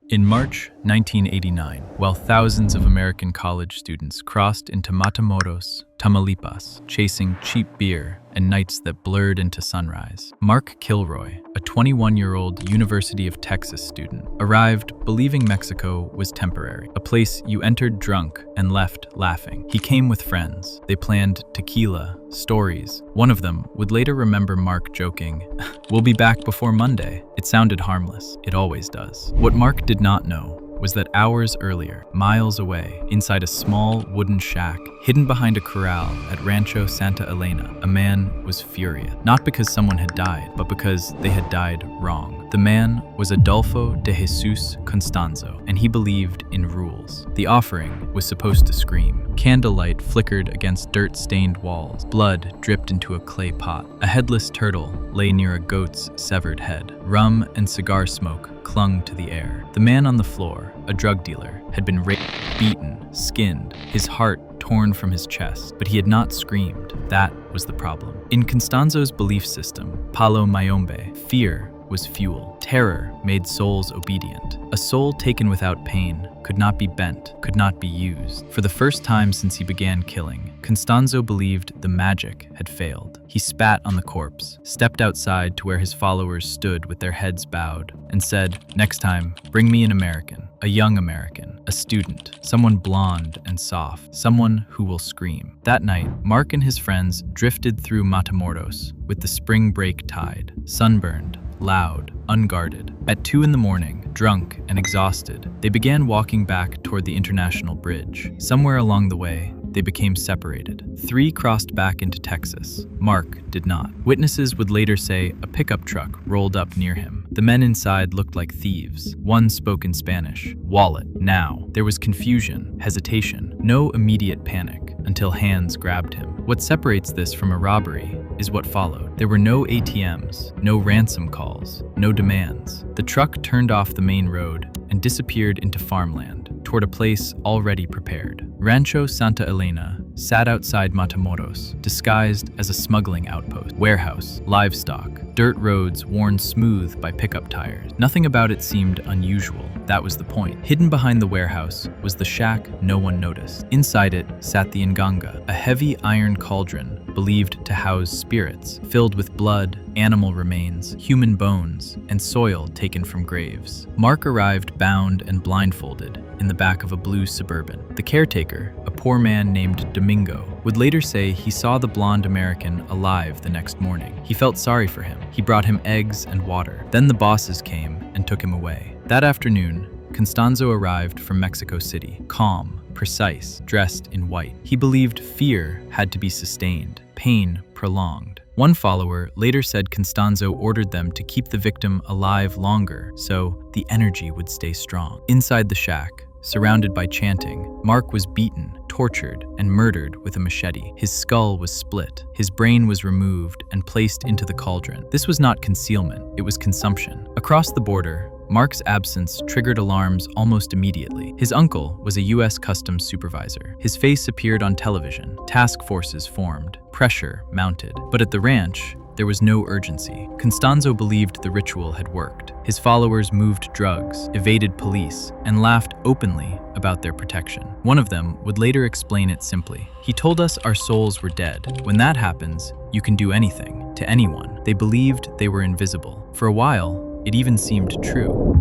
In March 1989, while thousands of American college students crossed into Matamoros, Tamaulipas, chasing cheap beer and nights that blurred into sunrise, Mark Kilroy, a 21-year-old University of Texas student, arrived believing Mexico was temporary, a place you entered drunk and left laughing. He came with friends. They planned tequila, stories. One of them would later remember Mark joking, "We'll be back before Monday." It sounded harmless. It always does. What Mark did not know was that hours earlier, miles away, inside a small wooden shack, hidden behind a corral at Rancho Santa Elena, a man was furious. Not because someone had died, but because they had died wrong. The man was Adolfo de Jesus Constanzo, and he believed in rules. The offering was supposed to scream. Candlelight flickered against dirt-stained walls. Blood dripped into a clay pot. A headless turtle lay near a goat's severed head. Rum and cigar smoke clung to the air. The man on the floor, a drug dealer, had been raped, beaten, skinned, his heart torn from his chest, but he had not screamed. That was the problem. In Constanzo's belief system, Palo Mayombe, fear was fuel. Terror made souls obedient. A soul taken without pain could not be bent, could not be used. For the first time since he began killing, Constanzo believed the magic had failed. He spat on the corpse, stepped outside to where his followers stood with their heads bowed, and said, "Next time, bring me an American, a young American, a student, someone blonde and soft, someone who will scream." That night, Mark and his friends drifted through Matamoros with the spring break tide, sunburned, loud, unguarded. At 2 a.m, drunk and exhausted, they began walking back toward the International Bridge. Somewhere along the way, they became separated. 3 crossed back into Texas. Mark did not. Witnesses would later say a pickup truck rolled up near him. The men inside looked like thieves. One spoke in Spanish. "Wallet, now." There was confusion, hesitation, no immediate panic, until hands grabbed him. What separates this from a robbery is what followed. There were no ATMs, no ransom calls, no demands. The truck turned off the main road and disappeared into farmland, toward a place already prepared. Rancho Santa Elena sat outside Matamoros, disguised as a smuggling outpost. Warehouse, livestock, dirt roads worn smooth by pickup tires. Nothing about it seemed unusual. That was the point. Hidden behind the warehouse was the shack no one noticed. Inside it sat the Nganga, a heavy iron cauldron believed to house spirits, filled with blood, animal remains, human bones, and soil taken from graves. Mark arrived bound and blindfolded in the back of a blue Suburban. The caretaker, a poor man named Domingo, would later say he saw the blonde American alive the next morning. He felt sorry for him. He brought him eggs and water. Then the bosses came and took him away. That afternoon, Constanzo arrived from Mexico City, calm, precise, dressed in white. He believed fear had to be sustained, pain prolonged. One follower later said Constanzo ordered them to keep the victim alive longer so the energy would stay strong. Inside the shack, surrounded by chanting, Mark was beaten, tortured, and murdered with a machete. His skull was split. His brain was removed and placed into the cauldron. This was not concealment, it was consumption. Across the border, Mark's absence triggered alarms almost immediately. His uncle was a U.S. Customs supervisor. His face appeared on television. Task forces formed. Pressure mounted. But at the ranch, there was no urgency. Constanzo believed the ritual had worked. His followers moved drugs, evaded police, and laughed openly about their protection. One of them would later explain it simply. "He told us our souls were dead. When that happens, you can do anything, to anyone." They believed they were invisible. For a while, it even seemed true.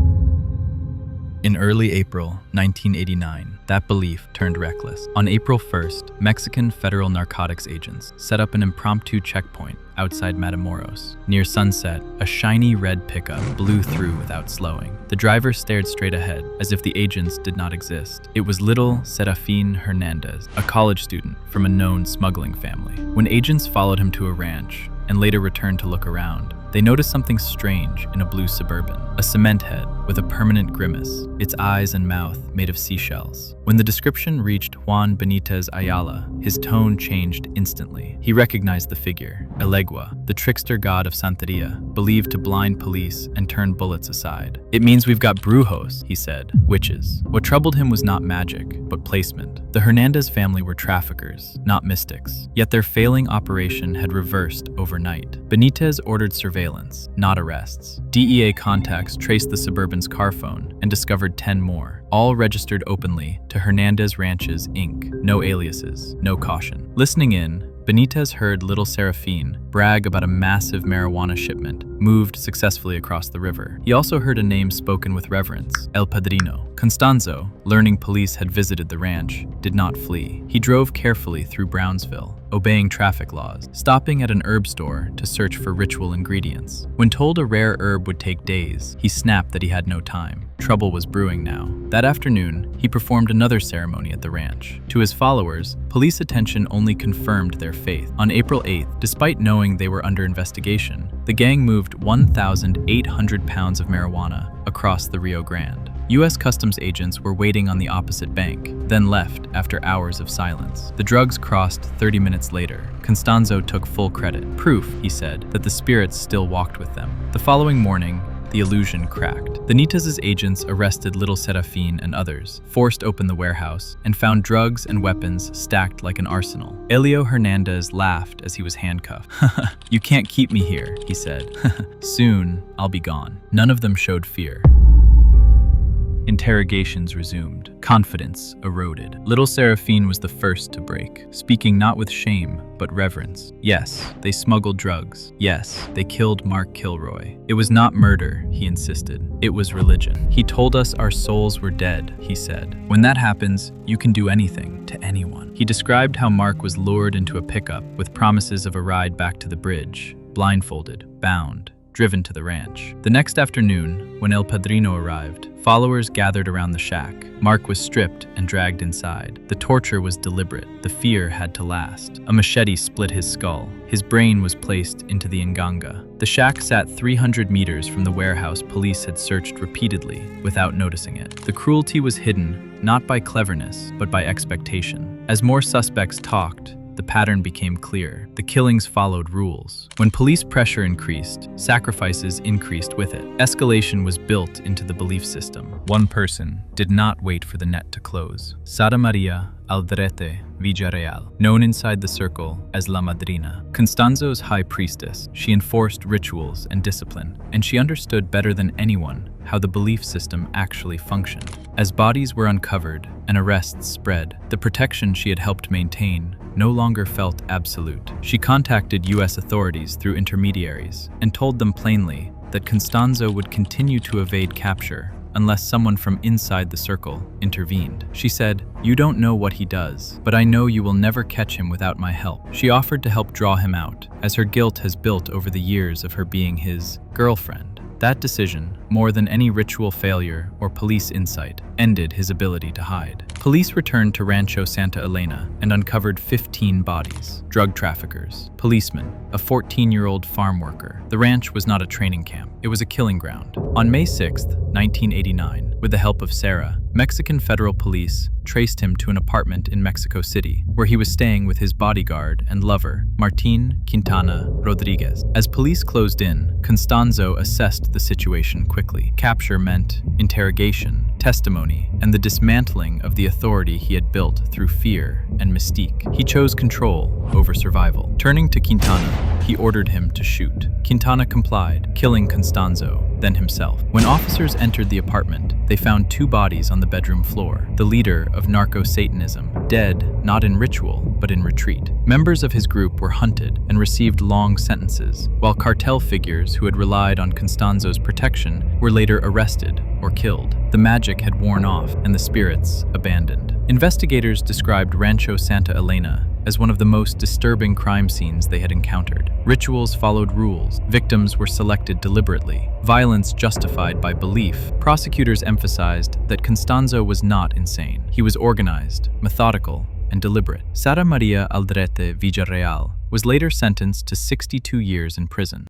In early April 1989, that belief turned reckless. On April 1st, Mexican federal narcotics agents set up an impromptu checkpoint outside Matamoros. Near sunset, a shiny red pickup blew through without slowing. The driver stared straight ahead, as if the agents did not exist. It was little Serafin Hernandez, a college student from a known smuggling family. When agents followed him to a ranch and later returned to look around, they noticed something strange in a blue Suburban, a cement head with a permanent grimace, its eyes and mouth made of seashells. When the description reached Juan Benitez Ayala, his tone changed instantly. He recognized the figure, Elegua, the trickster god of Santeria, believed to blind police and turn bullets aside. "It means we've got brujos," he said, witches. What troubled him was not magic, but placement. The Hernandez family were traffickers, not mystics, yet their failing operation had reversed overnight. Benitez ordered surveillance, not arrests. DEA contacts traced the Suburban 9/11's car phone and discovered 10 more, all registered openly to Hernandez Ranches, Inc. No aliases, no caution. Listening in, Benitez heard little Serafine brag about a massive marijuana shipment moved successfully across the river. He also heard a name spoken with reverence, El Padrino. Constanzo, learning police had visited the ranch, did not flee. He drove carefully through Brownsville, obeying traffic laws, stopping at an herb store to search for ritual ingredients. When told a rare herb would take days, he snapped that he had no time. Trouble was brewing now. That afternoon, he performed another ceremony at the ranch. To his followers, police attention only confirmed their faith. On April 8th, despite knowing they were under investigation, the gang moved 1,800 pounds of marijuana across the Rio Grande. U.S. Customs agents were waiting on the opposite bank, then left after hours of silence. The drugs crossed 30 minutes later. Constanzo took full credit. Proof, he said, that the spirits still walked with them. The following morning, the illusion cracked. The Benitez's agents arrested little Serafine and others, forced open the warehouse, and found drugs and weapons stacked like an arsenal. Elio Hernandez laughed as he was handcuffed. "You can't keep me here," he said. "Soon, I'll be gone." None of them showed fear. Interrogations resumed. Confidence eroded. Little Serafine was the first to break, speaking not with shame, but reverence. Yes, they smuggled drugs. Yes, they killed Mark Kilroy. It was not murder, he insisted. It was religion. He told us our souls were dead, he said. When that happens, you can do anything to anyone. He described how Mark was lured into a pickup with promises of a ride back to the bridge, blindfolded, bound, driven to the ranch. The next afternoon, when El Padrino arrived, followers gathered around the shack. Mark was stripped and dragged inside. The torture was deliberate. The fear had to last. A machete split his skull. His brain was placed into the nganga. The shack sat 300 meters from the warehouse police had searched repeatedly without noticing it. The cruelty was hidden, not by cleverness, but by expectation. As more suspects talked, the pattern became clear. The killings followed rules. When police pressure increased, sacrifices increased with it. Escalation was built into the belief system. One person did not wait for the net to close. Sara Maria Aldrete Villarreal, known inside the circle as La Madrina. Constanzo's high priestess, she enforced rituals and discipline, and she understood better than anyone how the belief system actually functioned. As bodies were uncovered and arrests spread, the protection she had helped maintain no longer felt absolute. She contacted U.S. authorities through intermediaries and told them plainly that Constanzo would continue to evade capture unless someone from inside the circle intervened. She said, "You don't know what he does, but I know you will never catch him without my help." She offered to help draw him out, as her guilt has built over the years of her being his girlfriend. That decision, more than any ritual failure or police insight, ended his ability to hide. Police returned to Rancho Santa Elena and uncovered 15 bodies. Drug traffickers, policemen, a 14-year-old farm worker. The ranch was not a training camp. It was a killing ground. On May 6, 1989, with the help of Sarah, Mexican federal police traced him to an apartment in Mexico City, where he was staying with his bodyguard and lover, Martin Quintana Rodriguez. As police closed in, Constanzo assessed the situation quickly. Capture meant interrogation, testimony, and the dismantling of the authority he had built through fear and mystique. He chose control over survival. Turning to Quintana, he ordered him to shoot. Quintana complied, killing Constanzo, then himself. When officers entered the apartment, they found 2 bodies on the bedroom floor. The leader of narco-Satanism, dead not in ritual, but in retreat. Members of his group were hunted and received long sentences, while cartel figures who had relied on Constanzo's protection were later arrested or killed. The magic had worn off and the spirits abandoned. Investigators described Rancho Santa Elena as one of the most disturbing crime scenes they had encountered. Rituals followed rules. Victims were selected deliberately. Violence justified by belief. Prosecutors emphasized that Constanzo was not insane. He was organized, methodical, and deliberate. Sara Maria Aldrete Villarreal was later sentenced to 62 years in prison.